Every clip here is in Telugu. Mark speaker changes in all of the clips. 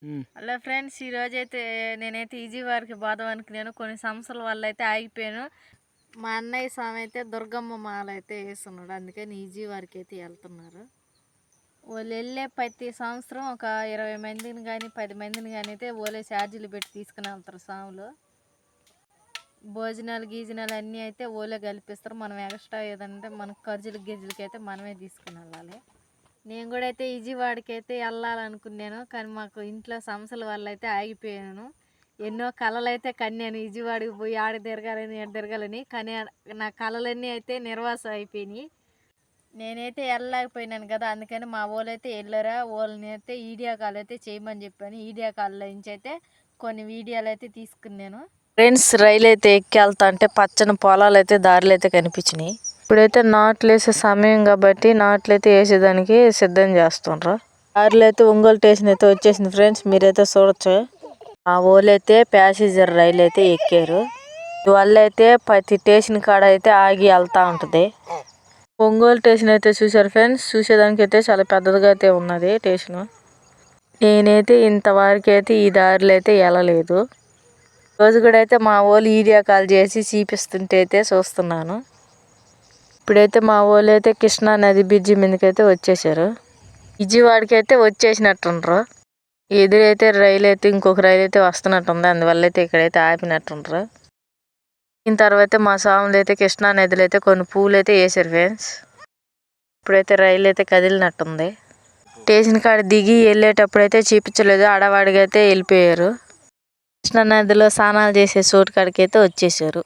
Speaker 1: హలో ఫ్రెండ్స్, ఈరోజైతే నేనైతే విజయవాడకి పోదాం అనుకున్నాను. కొన్ని సంవత్సరాల వల్ల అయితే ఆగిపోయాను. మా అన్నయ్య స్వామి అయితే దుర్గమ్మ మాల అయితే వేస్తున్నాడు, అందుకని విజయవాడకి అయితే వెళ్తున్నారు. వాళ్ళు వెళ్ళే ప్రతి సంవత్సరం ఒక 20 మందిని కానీ 10 మందిని కానీ అయితే ఓలే ఛార్జీలు పెట్టి తీసుకుని వెళ్తారు స్వాములు. భోజనాలు గీజనాలు అన్నీ అయితే ఓలే కల్పిస్తారు. మనం ఎక్స్ట్రా ఏదంటే మనకు గిజ్జలకి అయితే మనమే తీసుకుని వెళ్ళాలి. నేను కూడా అయితే విజయవాడకి అయితే వెళ్ళాలనుకున్నాను, కానీ మాకు ఇంట్లో సమస్యల వల్ల అయితే ఆగిపోయాను. ఎన్నో కళలు అయితే కన్నాను, విజయవాడకి పోయి ఆడ తిరగాలని ఆడ తిరగాలని, కానీ నా కళలన్నీ అయితే నిర్వాసం అయిపోయినాయి. నేనైతే వెళ్ళలేకపోయినాను కదా, అందుకని మా వాళ్ళైతే వెళ్ళారా, వాళ్ళని అయితే వీడియో కాల్ అయితే చేయమని చెప్పాను. వీడియో కాల్లో నుంచి అయితే కొన్ని వీడియోలు అయితే తీసుకున్నాను. ఫ్రెండ్స్, రైలు అయితే ఎక్కి వెళ్తా అంటే పచ్చని పొలాలు అయితే దారిలో అయితే కనిపించినాయి. ఇప్పుడైతే నాట్లు వేసే సమయం కాబట్టి నాట్లు అయితే వేసేదానికి సిద్ధం చేస్తుండ్రు. దారిలో అయితే ఒంగోలు స్టేషన్ అయితే వచ్చేసింది ఫ్రెండ్స్, మీరైతే చూడొచ్చు. ఆ ఓలైతే ప్యాసింజర్ రైలు అయితే ఎక్కారు. ఇవల్ల అయితే ప్రతి స్టేషన్ కాడ అయితే ఆగి వెళ్తా ఉంటది. ఒంగోలు స్టేషన్ అయితే చూసారు ఫ్రెండ్స్, చూసేదానికి అయితే చాలా పెద్దదిగా అయితే ఉన్నది స్టేషన్. నేనైతే ఇంతవరకు అయితే ఈ దారిలో అయితే వెళ్ళలేదు. రోజు కూడా అయితే మా వాళ్ళు వీడియో కాల్ చేసి చూపిస్తుంటే అయితే చూస్తున్నాను. ఇప్పుడైతే మా వాళ్ళు అయితే కృష్ణా నది బ్రిడ్జి మీదకైతే వచ్చేసారు. విజయవాడకి అయితే వచ్చేసినట్టుండ్రు. ఎదురైతే రైలు అయితే ఇంకొక రైలు అయితే వస్తున్నట్టుంది, అందువల్ల అయితే ఇక్కడైతే ఆపినట్టుండ్రు. దీని తర్వాత మా స్వాములు అయితే కృష్ణా నదిలో అయితే కొన్ని పూలు అయితే వేసారు ఫ్రెండ్స్. ఇప్పుడైతే రైలు అయితే కదిలినట్టుంది. స్టేషన్ కాడ దిగి వెళ్ళేటప్పుడు అయితే చూపించలేదు, ఆడవాడిగా అయితే వెళ్ళిపోయారు. కృష్ణా నదిలో స్నానాలు చేసే చోటు కాడికి అయితే వచ్చేసారు.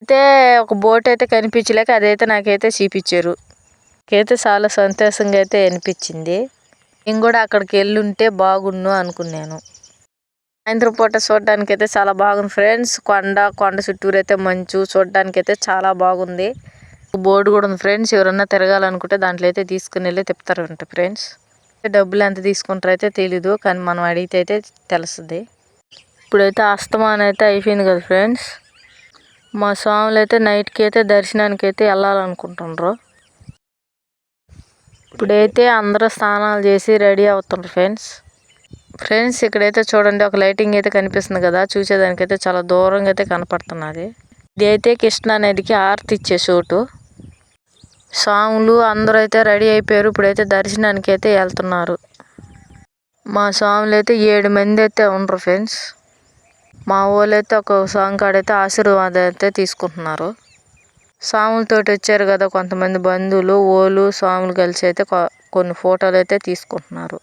Speaker 1: అయితే ఒక బోట్ అయితే కనిపించలేక అదైతే నాకైతే చూపించారు. నాకైతే చాలా సంతోషంగా అయితే అనిపించింది. నేను కూడా అక్కడికి వెళ్ళుంటే బాగుండు అనుకున్నాను. సాయంత్రం పూట చూడడానికి అయితే చాలా బాగుంది ఫ్రెండ్స్. కొండ చుట్టూరు అయితే మంచు చూడడానికి అయితే చాలా బాగుంది. బోర్డు కూడా ఉంది ఫ్రెండ్స్, ఎవరన్నా తిరగాలనుకుంటే దాంట్లో అయితే తీసుకుని వెళ్ళి తిప్పుతారంట ఫ్రెండ్స్. డబ్బులు ఎంత తీసుకుంటారో అయితే తెలీదు, కానీ మనం అడిగితే అయితే తెలుస్తుంది. ఇప్పుడైతే అస్తమానం అయితే అయిపోయింది కదా ఫ్రెండ్స్. మా స్వాములు అయితే నైట్కి అయితే దర్శనానికి అయితే వెళ్ళాలనుకుంటున్నారు. ఇప్పుడైతే అందరూ స్నానాలు చేసి రెడీ అవుతున్నారు ఫ్రెండ్స్ ఇక్కడైతే చూడండి, ఒక లైటింగ్ అయితే కనిపిస్తుంది కదా, చూసేదానికైతే చాలా దూరంగా అయితే కనపడుతున్నది. ఇది అయితే కృష్ణా నదికి ఆరతి ఇచ్చే చోటు. స్వాములు అందరూ అయితే రెడీ అయిపోయారు. ఇప్పుడైతే దర్శనానికి అయితే వెళ్తున్నారు. మా స్వాములు అయితే 7 మంది అయితే ఉండరు ఫ్రెండ్స్. మా వాళ్ళు అయితే ఒక స్వామి కాడైతే ఆశీర్వాదం అయితే తీసుకుంటున్నారు. స్వాములతోటి వచ్చారు కదా కొంతమంది బంధువులు, ఓలు స్వాములు కలిసి అయితే కొన్ని ఫోటోలు అయితే తీసుకుంటున్నారు.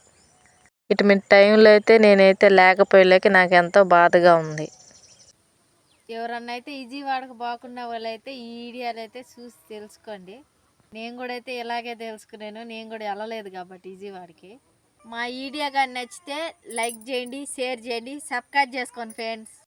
Speaker 1: ఇటువంటి టైంలో అయితే నేనైతే లేకపోయలేక నాకు ఎంతో బాధగా ఉంది. ఎవరన్నా అయితే విజయవాడకు పోకుండా వాళ్ళైతే ఈ వీడియోలు అయితే చూసి తెలుసుకోండి. నేను కూడా అయితే ఇలాగే తెలుసుకున్నాను, నేను కూడా వెళ్ళలేదు కాబట్టి విజయవాడకి. మా వీడియో కానీ నచ్చితే లైక్ చేయండి, షేర్ చేయండి, సబ్స్క్రైబ్ చేసుకోండి ఫ్రెండ్స్.